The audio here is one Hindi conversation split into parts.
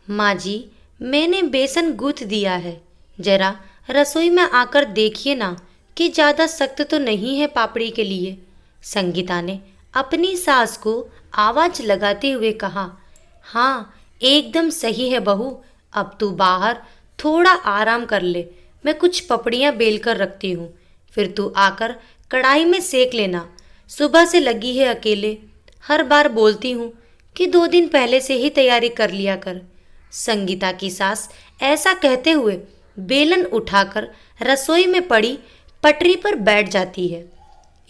माँ जी, मैंने बेसन गूँथ दिया है। जरा रसोई में आकर देखिए ना कि ज़्यादा सख्त तो नहीं है पापड़ी के लिए। संगीता ने अपनी सास को आवाज लगाते हुए कहा। हाँ, एकदम सही है बहू। अब तू बाहर थोड़ा आराम कर ले, मैं कुछ पपड़ियाँ बेल कर रखती हूँ, फिर तू आकर कढ़ाई में सेक लेना। सुबह से लगी है अकेले, हर बार बोलती हूँ कि 2 दिन पहले से ही तैयारी कर लिया कर। संगीता की सास ऐसा कहते हुए बेलन उठाकर रसोई में पड़ी पटरी पर बैठ जाती है।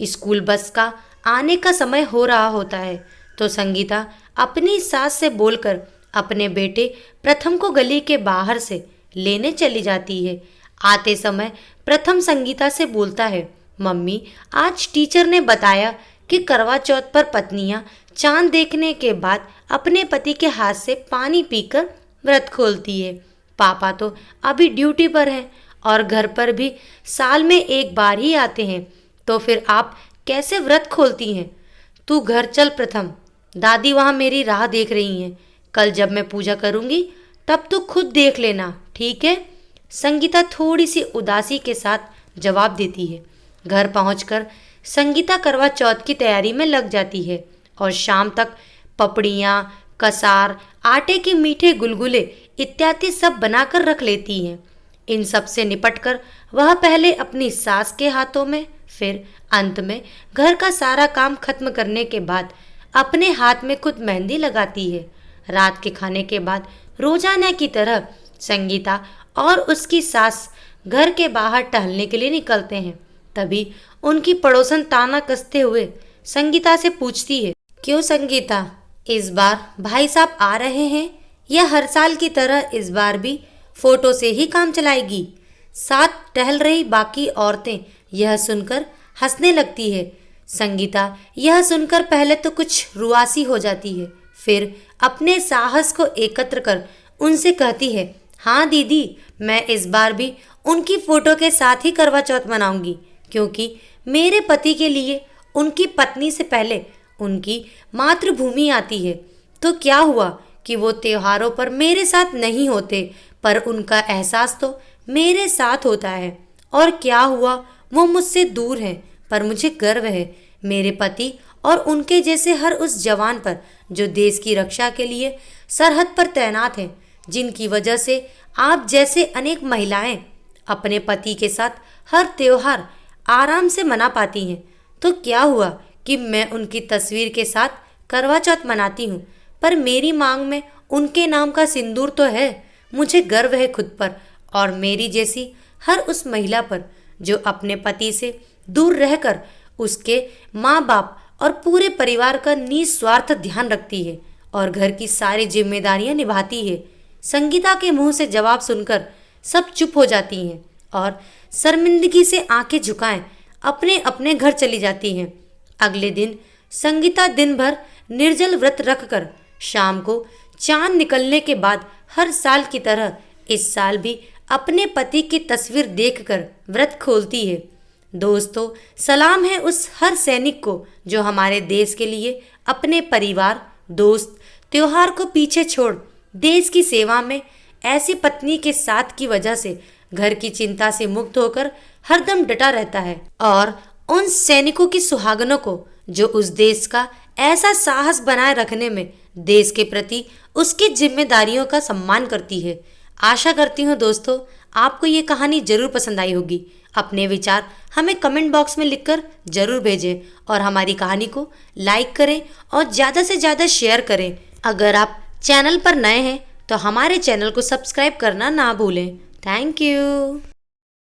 स्कूल बस का आने का समय हो रहा होता है तो संगीता अपनी सास से बोलकर अपने बेटे प्रथम को गली के बाहर से लेने चली जाती है। आते समय प्रथम संगीता से बोलता है, मम्मी, आज टीचर ने बताया कि करवा चौथ पर पत्नियां चांद देखने के बाद अपने पति के हाथ से पानी पीकर व्रत खोलती है। पापा तो अभी ड्यूटी पर हैं और घर पर भी साल में एक बार ही आते हैं, तो फिर आप कैसे व्रत खोलती हैं? तू घर चल प्रथम, दादी वहाँ मेरी राह देख रही हैं। कल जब मैं पूजा करूँगी तब तू खुद देख लेना, ठीक है? संगीता थोड़ी सी उदासी के साथ जवाब देती है। घर पहुंचकर संगीता करवा चौथ की तैयारी में लग जाती है और शाम तक पपड़ियाँ, कसार, आटे के मीठे गुलगुले इत्यादि सब बनाकर रख लेती हैं। इन सब से निपटकर वह पहले अपनी सास के हाथों में, फिर अंत में घर का सारा काम खत्म करने के बाद अपने हाथ में खुद मेहंदी लगाती है। रात के खाने के बाद रोजाना की तरह संगीता और उसकी सास घर के बाहर टहलने के लिए निकलते हैं। तभी उनकी पड़ोसन ताना कसते हुए संगीता से पूछती है, क्यों संगीता, इस बार भाई साहब आ रहे हैं या हर साल की तरह इस बार भी फोटो से ही काम चलाएगी? साथ टहल रही बाकी औरतें यह सुनकर हंसने लगती है। संगीता यह सुनकर पहले तो कुछ रुआसी हो जाती है, फिर अपने साहस को एकत्र कर उनसे कहती है, हाँ दीदी, मैं इस बार भी उनकी फोटो के साथ ही करवा चौथ मनाऊंगी, क्योंकि मेरे पति के लिए उनकी पत्नी से पहले उनकी मातृभूमि आती है। तो क्या हुआ कि वो त्योहारों पर मेरे साथ नहीं होते, पर उनका एहसास तो मेरे साथ होता है। और क्या हुआ, वो मुझसे दूर हैं, पर मुझे गर्व है मेरे पति और उनके जैसे हर उस जवान पर जो देश की रक्षा के लिए सरहद पर तैनात हैं, जिनकी वजह से आप जैसे अनेक महिलाएं अपने पति के साथ हर त्योहार आराम से मना पाती हैं। तो क्या हुआ कि मैं उनकी तस्वीर के साथ करवा चौथ मनाती हूँ, पर मेरी मांग में उनके नाम का सिंदूर तो है। मुझे गर्व है खुद पर और मेरी जैसी हर उस महिला पर जो अपने पति से दूर रहकर उसके माँ बाप और पूरे परिवार का निस्वार्थ ध्यान रखती है और घर की सारी जिम्मेदारियां निभाती है। संगीता के मुंह से जवाब सुनकर सब चुप हो जाती हैं और शर्मिंदगी से आंखें झुकाएं अपने अपने घर चली जाती हैं। अगले दिन संगीता दिन भर निर्जल व्रत रखकर शाम को चांद निकलने के बाद हर साल की तरह इस साल भी अपने पति की तस्वीर देखकर व्रत खोलती है। दोस्तों, सलाम है उस हर सैनिक को जो हमारे देश के लिए अपने परिवार, दोस्त, त्योहार को पीछे छोड़ देश की सेवा में ऐसी पत्नी के साथ की वजह से घर की चिंता से मुक्त होकर हरदम डटा रहता है। और उन सैनिकों की सुहागनों को जो उस देश का ऐसा साहस बनाए रखने में देश के प्रति उसकी जिम्मेदारियों का सम्मान करती है। आशा करती हूँ दोस्तों आपको ये कहानी जरूर पसंद आई होगी। अपने विचार हमें कमेंट बॉक्स में लिखकर जरूर भेजें और हमारी कहानी को लाइक करें और ज़्यादा से ज़्यादा शेयर करें। अगर आप चैनल पर नए हैं तो हमारे चैनल को सब्सक्राइब करना ना भूलें। Thank you.